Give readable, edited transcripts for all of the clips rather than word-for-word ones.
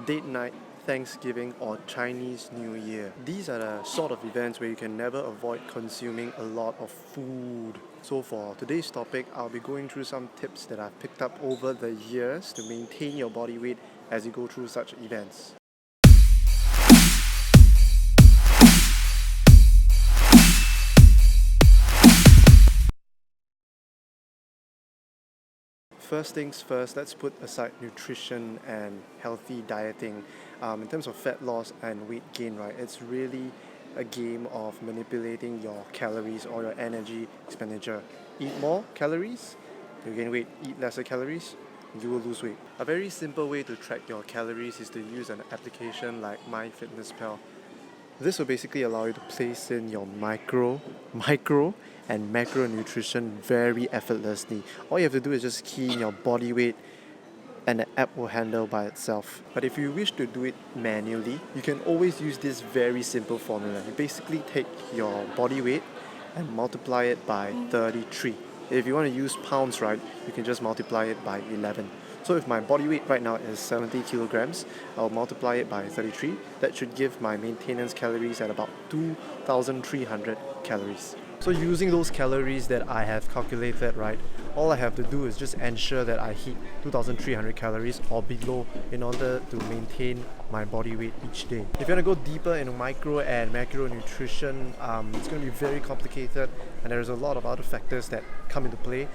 date night, Thanksgiving, or Chinese New Year. These are the sort of events where you can never avoid consuming a lot of food. So, for today's topic, I'll be going through some tips that I've picked up over the years to maintain your body weight as you go through such events. First things first, let's put aside nutrition and healthy dieting. In terms of fat loss and weight gain, right, it's really a game of manipulating your calories or your energy expenditure. Eat more calories, you gain weight. Eat lesser calories, you will lose weight. A very simple way to track your calories is to use an application like MyFitnessPal. This will basically allow you to place in your micro, and macro nutrition very effortlessly. All you have to do is just key in your body weight and the app will handle by itself. But if you wish to do it manually, you can always use this very simple formula. You basically take your body weight and multiply it by 33. If you want to use pounds, right, you can just multiply it by 11. So if my body weight right now is 70 kilograms, I'll multiply it by 33. That should give my maintenance calories at about 2,300 calories. So using those calories that I have calculated, right, all I have to do is just ensure that I hit 2,300 calories or below in order to maintain my body weight each day. If you want to go deeper into micro and macro nutrition, it's going to be very complicated and there's a lot of other factors that come into play.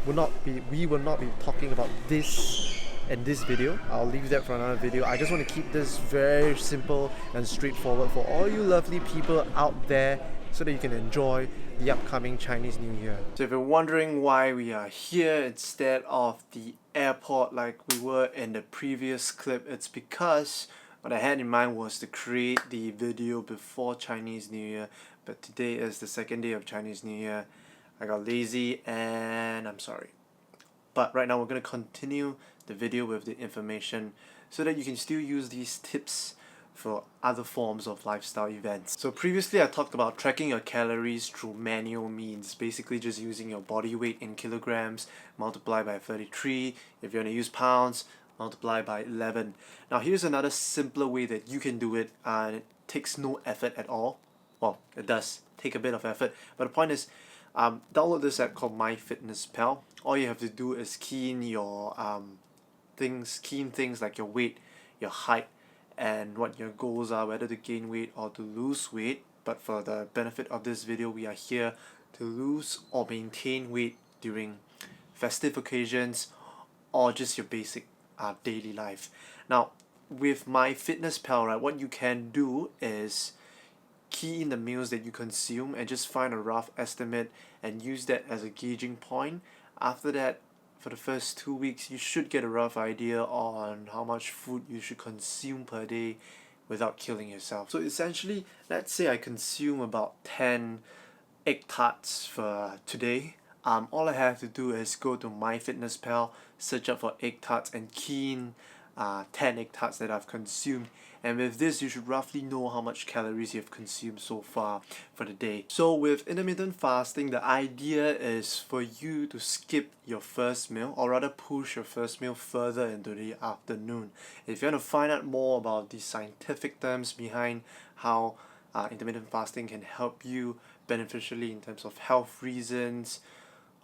We will not be talking about this in this video. I'll leave that for another video. I just want to keep this very simple and straightforward for all you lovely people out there so that you can enjoy the upcoming Chinese New Year. So if you're wondering why we are here instead of the airport like we were in the previous clip, it's because what I had in mind was to create the video before Chinese New Year, but today is the second day of Chinese New Year. I got lazy and I'm sorry. But right now we're going to continue the video with the information so that you can still use these tips for other forms of lifestyle events. So previously I talked about tracking your calories through manual means, basically just using your body weight in kilograms, multiply by 33. If you want to use pounds, multiply by 11. Now here's another simpler way that you can do it, and it takes no effort at all. Well, it does take a bit of effort, but the point is, download this app called MyFitnessPal. All you have to do is key in your things like your weight, your height, and what your goals are, whether to gain weight or to lose weight. But for the benefit of this video, we are here to lose or maintain weight during festive occasions or just your basic daily life. Now, with MyFitnessPal, right, what you can do is key in the meals that you consume and just find a rough estimate and use that as a gauging point. After that, for the first 2 weeks, you should get a rough idea on how much food you should consume per day without killing yourself. So essentially, let's say I consume about 10 egg tarts for today. All I have to do is go to MyFitnessPal, search up for egg tarts and key in 10 egg tarts that I've consumed, and with this you should roughly know how much calories you've consumed so far for the day. So with intermittent fasting, the idea is for you to skip your first meal, or rather push your first meal further into the afternoon. If you want to find out more about the scientific terms behind how intermittent fasting can help you beneficially in terms of health reasons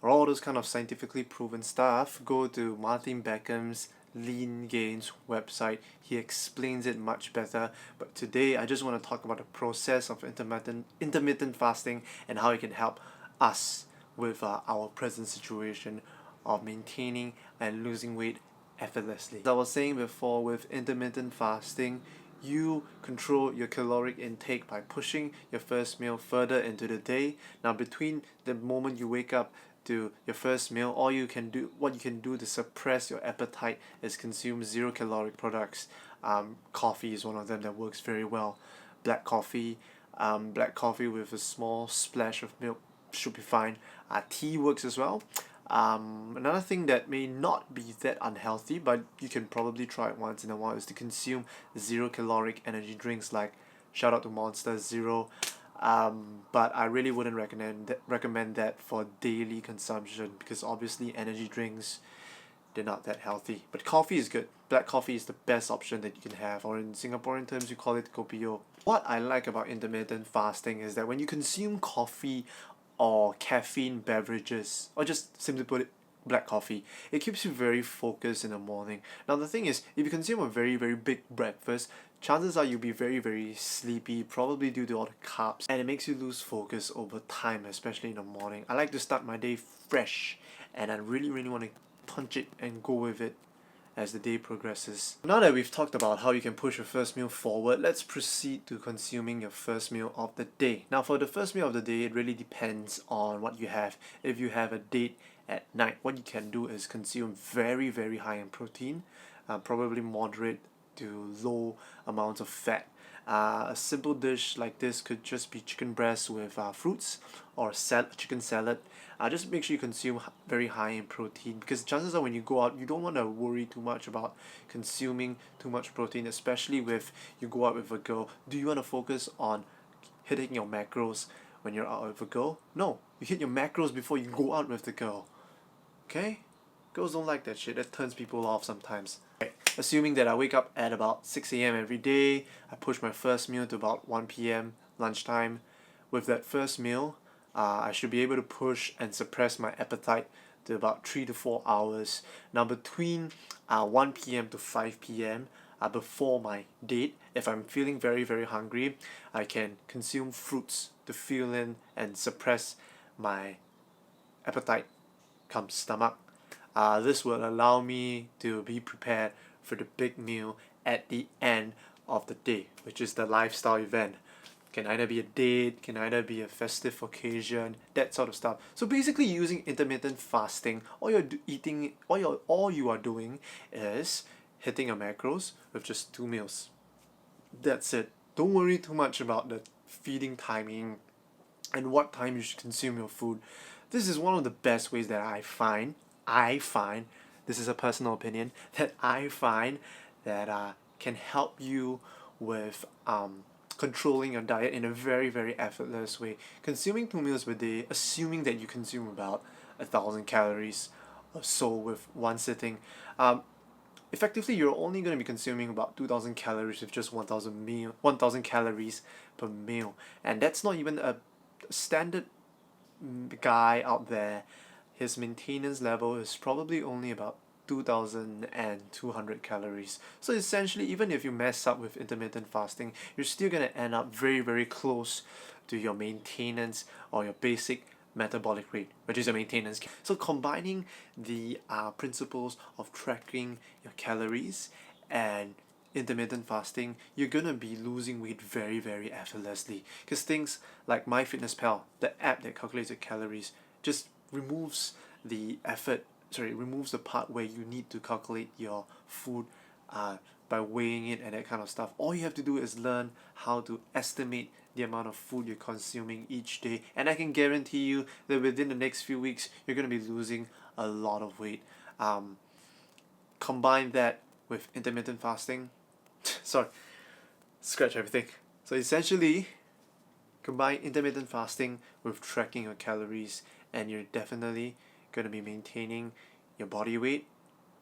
or all those kind of scientifically proven stuff, go to Martin Beckham's Lean Gains website. He explains it much better. But today I just want to talk about the process of intermittent fasting and how it can help us with our present situation of maintaining and losing weight effortlessly. As I was saying before, with intermittent fasting, you control your caloric intake by pushing your first meal further into the day. Now, between the moment you wake up to your first meal, what you can do to suppress your appetite is consume zero caloric products. Coffee is one of them that works very well. Black coffee with a small splash of milk should be fine. Tea works as well. Another thing that may not be that unhealthy, but you can probably try it once in a while, is to consume zero caloric energy drinks, like shout out to Monster Zero. But I really wouldn't recommend that for daily consumption, because obviously energy drinks, they're not that healthy. But coffee is good. black coffee is the best option that you can have, or in Singaporean terms you call it kopi o. What I like about intermittent fasting is that when you consume coffee or caffeine beverages, or just simply put it, black coffee, it keeps you very focused in the morning. Now the thing is, if you consume a very very big breakfast, chances are you'll be very very sleepy, probably due to all the carbs, and it makes you lose focus over time, especially in the morning. I like to start my day fresh, and I really really want to punch it and go with it as the day progresses. Now that we've talked about how you can push your first meal forward, let's proceed to consuming your first meal of the day. Now for the first meal of the day, it really depends on what you have. If you have a date at night, what you can do is consume very very high in protein, probably moderate to low amounts of fat. A simple dish like this could just be chicken breast with fruits, or chicken salad. Just make sure you consume very high in protein, because chances are when you go out, you don't want to worry too much about consuming too much protein, especially if you go out with a girl. Do you want to focus on hitting your macros when you're out with a girl? No, you hit your macros before you go out with the girl. Okay? Girls don't like that shit. That turns people off sometimes. Okay. Assuming that I wake up at about 6 a.m. every day, I push my first meal to about 1 p.m. lunchtime. With that first meal, I should be able to push and suppress my appetite to about 3 to 4 hours. Now between 1 p.m. to 5 p.m., before my date, if I'm feeling very very hungry, I can consume fruits to fill in and suppress my appetite come stomach. This will allow me to be prepared for the big meal at the end of the day, which is the lifestyle event. Can either be a date, can either be a festive occasion, that sort of stuff. So basically, using intermittent fasting, all you are doing is hitting your macros with just 2 meals. That's it. Don't worry too much about the feeding timing and what time you should consume your food. This is one of the best ways that I find, this is a personal opinion, that I find that can help you with controlling your diet in a very very effortless way. Consuming 2 meals per day, assuming that you consume about 1,000 calories or so with one sitting, effectively you're only going to be consuming about 2,000 calories with just 1,000 calories per meal, and that's not even a standard guy out there. His maintenance level is probably only about 2,200 calories. So essentially, even if you mess up with intermittent fasting, you're still going to end up very very close to your maintenance or your basic metabolic rate, which is your maintenance. So combining the principles of tracking your calories and intermittent fasting, you're gonna be losing weight very very effortlessly, because things like MyFitnessPal, the app that calculates your calories, just removes the removes the part where you need to calculate your food by weighing it and that kind of stuff. All you have to do is learn how to estimate the amount of food you're consuming each day, and I can guarantee you that within the next few weeks you're going to be losing a lot of weight. Combine that with intermittent fasting. Sorry, scratch everything. So essentially, combine intermittent fasting with tracking your calories, and you're definitely going to be maintaining your body weight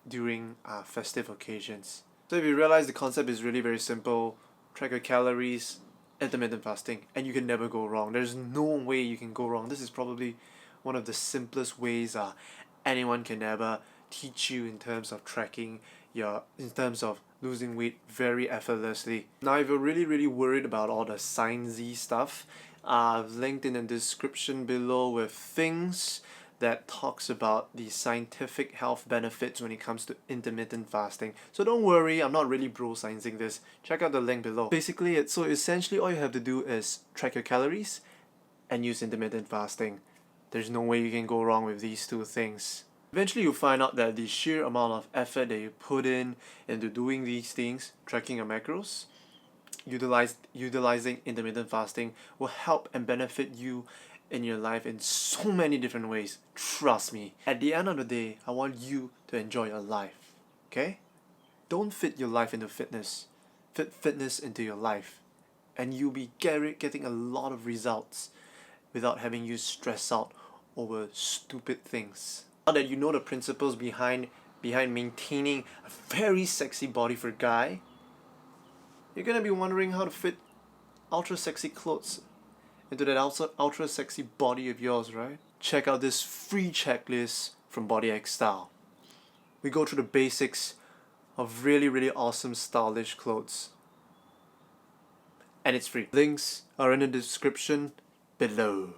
during festive occasions. So if you realize the concept is really very simple, track your calories, intermittent fasting, and you can never go wrong. There's no way you can go wrong. This is probably one of the simplest ways anyone can ever teach you in terms of in terms of losing weight very effortlessly. Now, if you're really really worried about all the sciencey stuff, I've linked in the description below with things that talks about the scientific health benefits when it comes to intermittent fasting. So don't worry, I'm not really bro-sciencing this. Check out the link below. Basically, essentially all you have to do is track your calories and use intermittent fasting. There's no way you can go wrong with these two things. Eventually you'll find out that the sheer amount of effort that you put into doing these things, tracking your macros, utilizing intermittent fasting, will help and benefit you in your life in so many different ways. Trust me. At the end of the day, I want you to enjoy your life. Okay? Don't fit your life into fitness. Fit fitness into your life, and you'll be getting a lot of results without having you stress out over stupid things. Now that you know the principles behind behind maintaining a very sexy body for a guy, you're gonna be wondering how to fit ultra sexy clothes into that ultra sexy body of yours, right? Check out this free checklist from Body X Style. We go through the basics of really awesome stylish clothes. And it's free. Links are in the description below.